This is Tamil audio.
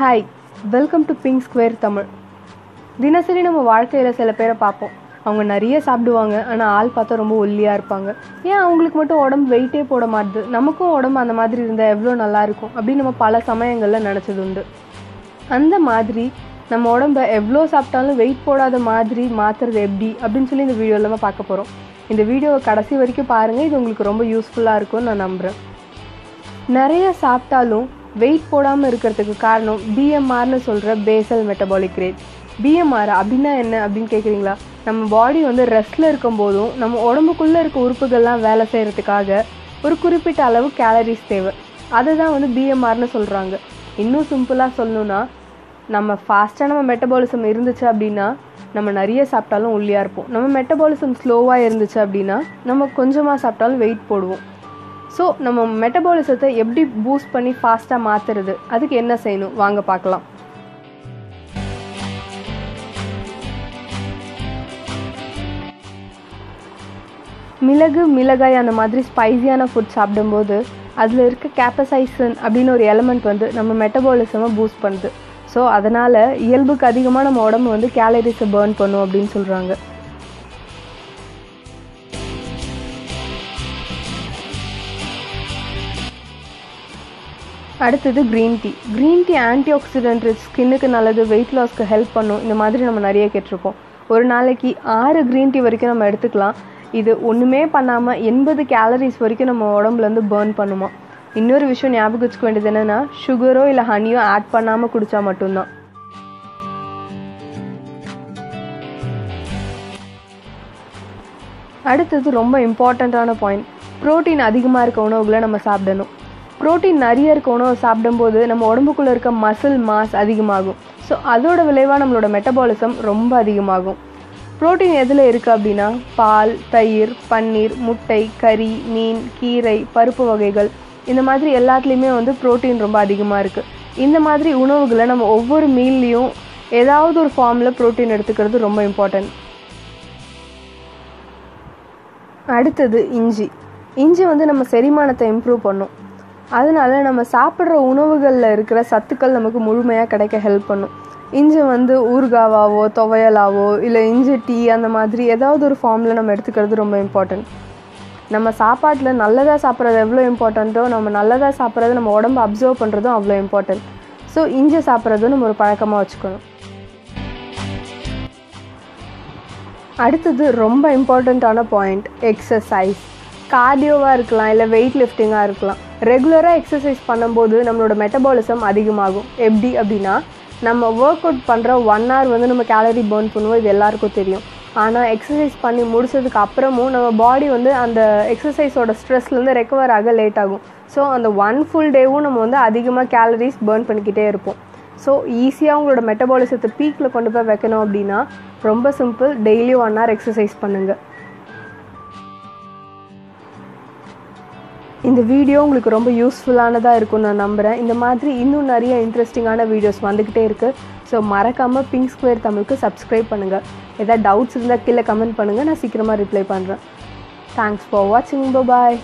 Hi, welcome to pink square Tamil. தினசரி நம்ம வாழ்க்கையில் சில பேரை பார்ப்போம். அவங்க நிறைய சாப்பிடுவாங்க, ஆனால் ஆள் பார்த்தா ரொம்ப ஒல்லியாக இருப்பாங்க. ஏன் அவங்களுக்கு மட்டும் உடம்பு வெயிட்டே போட மாட்டுது, நமக்கும் உடம்பு அந்த மாதிரி இருந்தால் எவ்வளோ நல்லாயிருக்கும் அப்படின்னு நம்ம பல சமயங்களில் நினச்சது உண்டு. அந்த மாதிரி நம்ம உடம்பை எவ்வளோ சாப்பிட்டாலும் வெயிட் போடாத மாதிரி மாற்றுறது எப்படி அப்படின்னு சொல்லி இந்த வீடியோவில் நம்ம பார்க்க போகிறோம். இந்த வீடியோவை கடைசி வரைக்கும் பாருங்கள், இது உங்களுக்கு ரொம்ப யூஸ்ஃபுல்லாக இருக்கும்னு நான் நம்புகிறேன். நிறைய சாப்பிட்டாலும் வெயிட் போடாமல் இருக்கிறதுக்கு காரணம் பிஎம்ஆர்னு சொல்கிற பேசல் மெட்டபாலிக் ரேட். பிஎம்ஆர் அப்படின்னா என்ன அப்படின்னு கேட்குறீங்களா? நம்ம பாடி ரெஸ்ட்டில் இருக்கும் போதும் நம்ம உடம்புக்குள்ளே இருக்க உறுப்புகள்லாம் வேலை செய்கிறதுக்காக ஒரு குறிப்பிட்ட அளவு கேலரிஸ் தேவை. அதை தான் பிஎம்ஆர்னு சொல்கிறாங்க. இன்னும் சிம்பிளாக சொல்லணுன்னா, நம்ம ஃபாஸ்ட்டாக மெட்டபாலிசம் இருந்துச்சு அப்படின்னா நம்ம நிறைய சாப்பிட்டாலும் ஒல்லியாக இருப்போம். நம்ம மெட்டபாலிசம் ஸ்லோவாக இருந்துச்சு அப்படின்னா நம்ம கொஞ்சமாக சாப்பிட்டாலும் வெயிட் போடுவோம். ஸோ நம்ம மெட்டபாலிசத்தை எப்படி பூஸ்ட் பண்ணி ஃபாஸ்ட்டாக மாற்றுறது, அதுக்கு என்ன செய்யணும் வாங்க பார்க்கலாம். மிளகாய் அந்த மாதிரி ஸ்பைசியான ஃபுட் சாப்பிடும்போது அதில் இருக்க கேப்பசைசின் அப்படின்னு ஒரு எலமெண்ட் நம்ம மெட்டபாலிசமை பூஸ்ட் பண்ணுது. ஸோ அதனால் இயல்புக்கு அதிகமாக நம்ம உடம்பு கேலரிஸை பர்ன் பண்ணும் அப்படின்னு சொல்கிறாங்க. அடுத்தது green tea. Green tea anti accident rich, ஸ்கின்னுக்கு நல்லது, வெயிட் லாஸ்க்கு ஹெல்ப் பண்ணும். இந்த மாதிரி நம்ம நிறைய கேட்டிருப்போம். ஒரு நாளைக்கு 6 க்ரீன் டீ வரைக்கும் நம்ம எடுத்துக்கலாம். இது ஒன்றுமே பண்ணாமல் 80 கேலரிஸ் வரைக்கும் நம்ம உடம்புலேருந்து பர்ன் பண்ணுமா. இன்னொரு விஷயம் ஞாபகம் வச்சுக்க வேண்டியது என்னென்னா, சுகரோ இல்லை ஹனியோ ஆட் பண்ணாமல் குடித்தா மட்டும்தான். அடுத்தது ரொம்ப இம்பார்ட்டண்ட்டான பாயிண்ட், ப்ரோட்டீன் அதிகமாக இருக்க உணவுகளை நம்ம சாப்பிடணும். ப்ரோட்டீன் நிறைய இருக்க உணவு சாப்பிடும்போது நம்ம உடம்புக்குள்ளே இருக்க மசில் மாஸ் அதிகமாகும். ஸோ அதோட விளைவாக நம்மளோட மெட்டபாலிசம் ரொம்ப அதிகமாகும். ப்ரோட்டீன் எதில் இருக்குது அப்படின்னா, பால், தயிர், பன்னீர், முட்டை, கறி, மீன், கீரை, பருப்பு வகைகள், இந்த மாதிரி எல்லாத்துலேயுமே ப்ரோட்டீன் ரொம்ப அதிகமாக இருக்குது. இந்த மாதிரி உணவுகளை நம்ம ஒவ்வொரு மீல்லையும் ஏதாவது ஒரு ஃபார்மில் ப்ரோட்டீன் எடுத்துக்கிறது ரொம்ப இம்பார்ட்டன்ட். அடுத்தது இஞ்சி. நம்ம செரிமானத்தை இம்ப்ரூவ் பண்ணும். அதனால நம்ம சாப்பிட்ற உணவுகளில் இருக்கிற சத்துக்கள் நமக்கு முழுமையாக கிடைக்க ஹெல்ப் பண்ணும். இஞ்சி ஊறுகாவாவோ துவையலாவோ இல்லை இஞ்சி டீ அந்த மாதிரி ஏதாவது ஒரு ஃபார்மில் நம்ம எடுத்துக்கிறது ரொம்ப இம்பார்ட்டன்ட். நம்ம சாப்பாட்டில் நல்லதாக சாப்பிட்றது எவ்வளோ இம்பார்ட்டண்ட்டோ, நம்ம நல்லதாக சாப்பிட்றது நம்ம உடம்பு அப்சர்வ் பண்ணுறதும் அவ்வளோ இம்பார்ட்டன்ட். ஸோ இஞ்சி சாப்பிட்றதும் நம்ம ஒரு பழக்கமாக வச்சுக்கணும். அடுத்தது ரொம்ப இம்பார்ட்டண்ட்டான பாயிண்ட், எக்ஸசைஸ். கார்டியோவாக இருக்கலாம், இல்லை வெயிட் லிஃப்டிங்காக இருக்கலாம். ரெகுலராக எக்ஸசைஸ் பண்ணும்போது நம்மளோட மெட்டபாலிசம் அதிகமாகும். எப்படி அப்படின்னா, நம்ம ஒர்க் அவுட் பண்ணுற 1 hour நம்ம கேலரி பர்ன் பண்ணுவோம், இது எல்லாருக்கும் தெரியும். ஆனால் எக்ஸசைஸ் பண்ணி முடிச்சதுக்கு அப்புறமும் நம்ம பாடி அந்த எக்ஸசைஸோட ஸ்ட்ரெஸ்லேருந்து ரெக்கவர் ஆக லேட் ஆகும். ஸோ அந்த 1 full டேவும் நம்ம அதிகமாக கேலரிஸ் பர்ன் பண்ணிக்கிட்டே இருப்போம். ஸோ ஈஸியாக உங்களோட மெட்டபாலிசத்தை பீக்கில் கொண்டு போய் வைக்கணும் அப்படின்னா ரொம்ப சிம்பிள், டெய்லி 1 hour எக்ஸசைஸ் பண்ணுங்கள். இந்த வீடியோ உங்களுக்கு ரொம்ப யூஸ்ஃபுல்லானதாக இருக்கும்னு நான் நம்புகிறேன். இந்த மாதிரி இன்னும் நிறைய இன்ட்ரெஸ்டிங்கான வீடியோஸ் வந்துக்கிட்டே இருக்குது. ஸோ மறக்காமல் பிங்க் ஸ்கொயர் தமிழுக்கு சப்ஸ்கிரைப் பண்ணுங்கள். ஏதாவது டவுட்ஸ் இருந்தால் கீழே கமெண்ட் பண்ணுங்கள், நான் சீக்கிரமாக ரிப்ளை பண்ணுறேன். தேங்க்ஸ் ஃபார் வாட்சிங். பாய்.